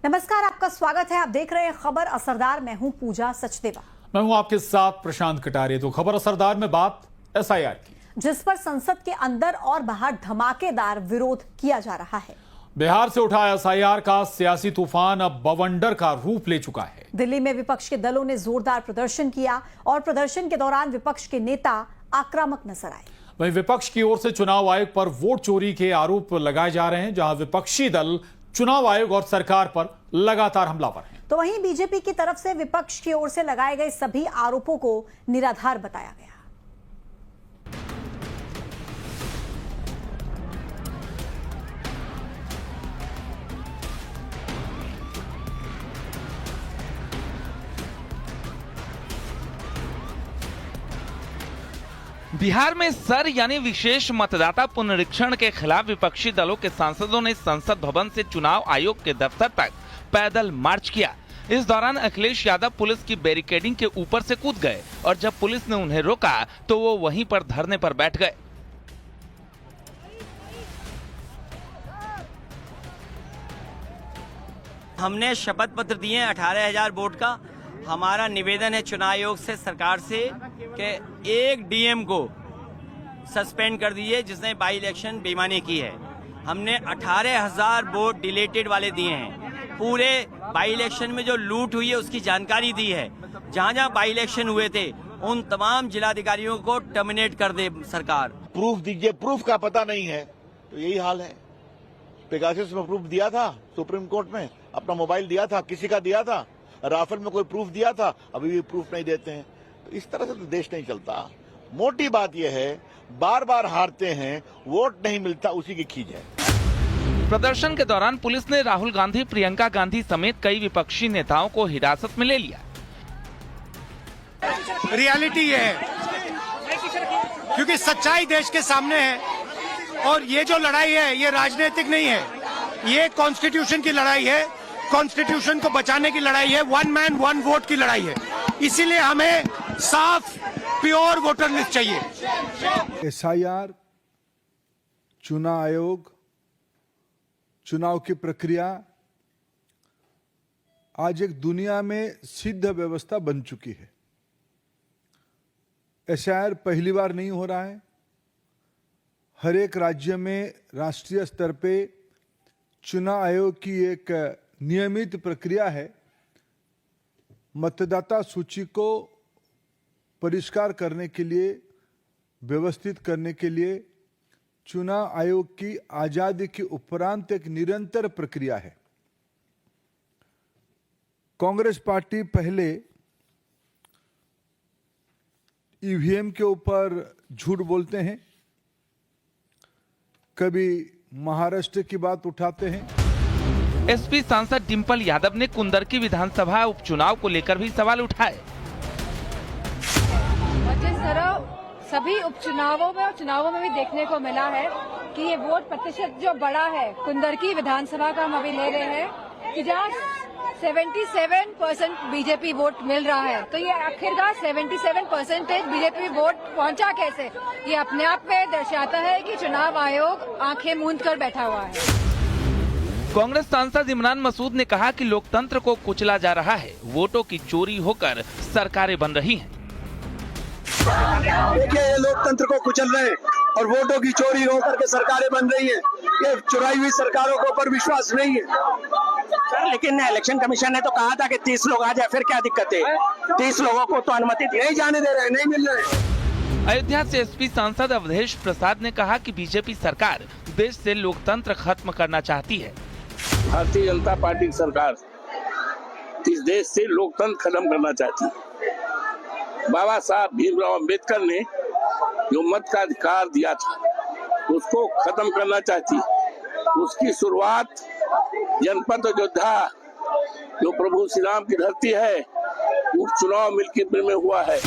नमस्कार, आपका स्वागत है। आप देख रहे हैं खबर असरदार। मैं हूं पूजा सचदेवा। मैं हूं आपके साथ प्रशांत कटारिया। तो खबर असरदार में बात एसआईआर की, जिस पर संसद के अंदर और बाहर धमाकेदार विरोध किया जा रहा है। बिहार से उठा एसआईआर का सियासी तूफान अब बवंडर का रूप ले चुका है। दिल्ली में विपक्ष के दलों ने जोरदार प्रदर्शन किया और प्रदर्शन के दौरान विपक्ष के नेता आक्रामक नजर आए। वहीं विपक्ष की ओर से चुनाव आयोग पर वोट चोरी के आरोप लगाए जा रहे हैं, जहां विपक्षी दल चुनाव आयोग और सरकार पर लगातार हमलावर हैं। तो वहीं बीजेपी की तरफ से विपक्ष की ओर से लगाए गए सभी आरोपों को निराधार बताया गया। बिहार में सर यानी विशेष मतदाता पुनरीक्षण के खिलाफ विपक्षी दलों के सांसदों ने संसद भवन से चुनाव आयोग के दफ्तर तक पैदल मार्च किया। इस दौरान अखिलेश यादव पुलिस की बैरिकेडिंग के ऊपर से कूद गए और जब पुलिस ने उन्हें रोका तो वो वहीं पर धरने पर बैठ गए। हमने शपथ पत्र दिए 18,000 वोट का। हमारा निवेदन है चुनाव आयोग से, सरकार से, कि एक डीएम को सस्पेंड कर दीजिए जिसने बाई इलेक्शन बेईमानी की है। हमने 18,000 वोट डिलेटेड वाले दिए हैं। पूरे बाई इलेक्शन में जो लूट हुई है उसकी जानकारी दी है। जहां जहां बाई इलेक्शन हुए थे उन तमाम जिलाधिकारियों को टर्मिनेट कर दे सरकार। प्रूफ दीजिए, प्रूफ का पता नहीं है तो यही हाल है। पेगासस में प्रूफ दिया था, सुप्रीम कोर्ट में अपना मोबाइल दिया था, किसी का दिया था। राफेल में कोई प्रूफ दिया था, अभी भी प्रूफ नहीं देते हैं। तो इस तरह से तो देश नहीं चलता। मोटी बात यह है, बार बार हारते हैं, वोट नहीं मिलता, उसी की खींच है। प्रदर्शन के दौरान पुलिस ने राहुल गांधी, प्रियंका गांधी समेत कई विपक्षी नेताओं को हिरासत में ले लिया। रियलिटी ये है, क्योंकि सच्चाई देश के सामने है और ये जो लड़ाई है ये राजनीतिक नहीं है, ये कॉन्स्टिट्यूशन की लड़ाई है। कॉन्स्टिट्यूशन को बचाने की लड़ाई है। वन मैन वन वोट की लड़ाई है। इसीलिए हमें साफ प्योर वोटर लिस्ट चाहिए। एसआईआर, चुनाव आयोग, चुनाव की प्रक्रिया आज एक दुनिया में सिद्ध व्यवस्था बन चुकी है। एसआईआर पहली बार नहीं हो रहा है। हर एक राज्य में राष्ट्रीय स्तर पे चुनाव आयोग की एक नियमित प्रक्रिया है। मतदाता सूची को परिष्कार करने के लिए, व्यवस्थित करने के लिए चुनाव आयोग की आजादी के उपरांत एक निरंतर प्रक्रिया है। कांग्रेस पार्टी पहले ईवीएम के ऊपर झूठ बोलते हैं, कभी महाराष्ट्र की बात उठाते हैं। एसपी सांसद डिंपल यादव ने कुंदरकी विधानसभा उपचुनाव को लेकर भी सवाल उठाए। और जिस तरह सभी उपचुनावों में और चुनावों में भी देखने को मिला है कि ये वोट प्रतिशत जो बड़ा है, कुंदरकी विधानसभा का हम अभी ले रहे हैं कि जहाँ 77% बीजेपी वोट मिल रहा है, तो ये आखिरकार 77% बीजेपी वोट पहुंचा कैसे, ये अपने आप में दर्शाता है कि चुनाव आयोग आंखें मूंद कर बैठा हुआ है। कांग्रेस सांसद इमरान मसूद ने कहा कि लोकतंत्र को कुचला जा रहा है, वोटों की चोरी होकर सरकारें बन रही हैं। देखिए, ये लोकतंत्र को कुचल रहे हैं और वोटों की चोरी होकर के सरकारें बन रही हैं। ये चुराई हुई सरकारों के ऊपर विश्वास नहीं है। सर, लेकिन इलेक्शन कमीशन ने तो कहा था कि 30 लोग आ जाए, फिर क्या दिक्कत है? 30 लोगों को तो अनुमति नहीं जाने दे रहे, नहीं मिल रहे। अयोध्या से एसपी सांसद अवधेश प्रसाद ने कहा कि बीजेपी सरकार देश से लोकतंत्र खत्म करना चाहती है। भारतीय जनता पार्टी की सरकार इस देश से लोकतंत्र खत्म करना चाहती है। बाबा साहब भीमराव अम्बेडकर ने जो मत का अधिकार दिया था उसको खत्म करना चाहती है। उसकी शुरुआत जनपद अयोध्या जो प्रभु श्री राम की धरती है उपचुनाव मिल्कीपुर में हुआ है।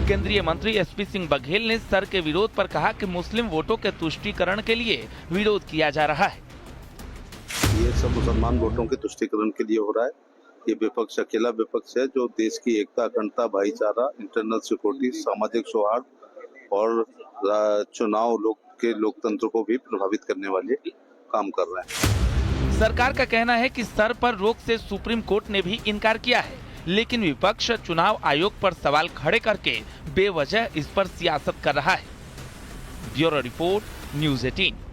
केंद्रीय मंत्री एसपी सिंह बघेल ने सर के विरोध पर कहा कि मुस्लिम वोटों के तुष्टीकरण के लिए विरोध किया जा रहा है। ये सब मुसलमान वोटों के तुष्टीकरण के लिए हो रहा है। ये विपक्ष अकेला विपक्ष है जो देश की एकता, अखंडता, भाईचारा, इंटरनल सिक्योरिटी, सामाजिक सौहार्द और चुनाव के लोकतंत्र को भी प्रभावित करने वाले काम कर रहे हैं। सरकार का कहना है कि सर पर रोक से सुप्रीम कोर्ट ने भी इनकार किया है, लेकिन विपक्ष चुनाव आयोग पर सवाल खड़े करके बेवजह इस पर सियासत कर रहा है। Bureau report, news 18।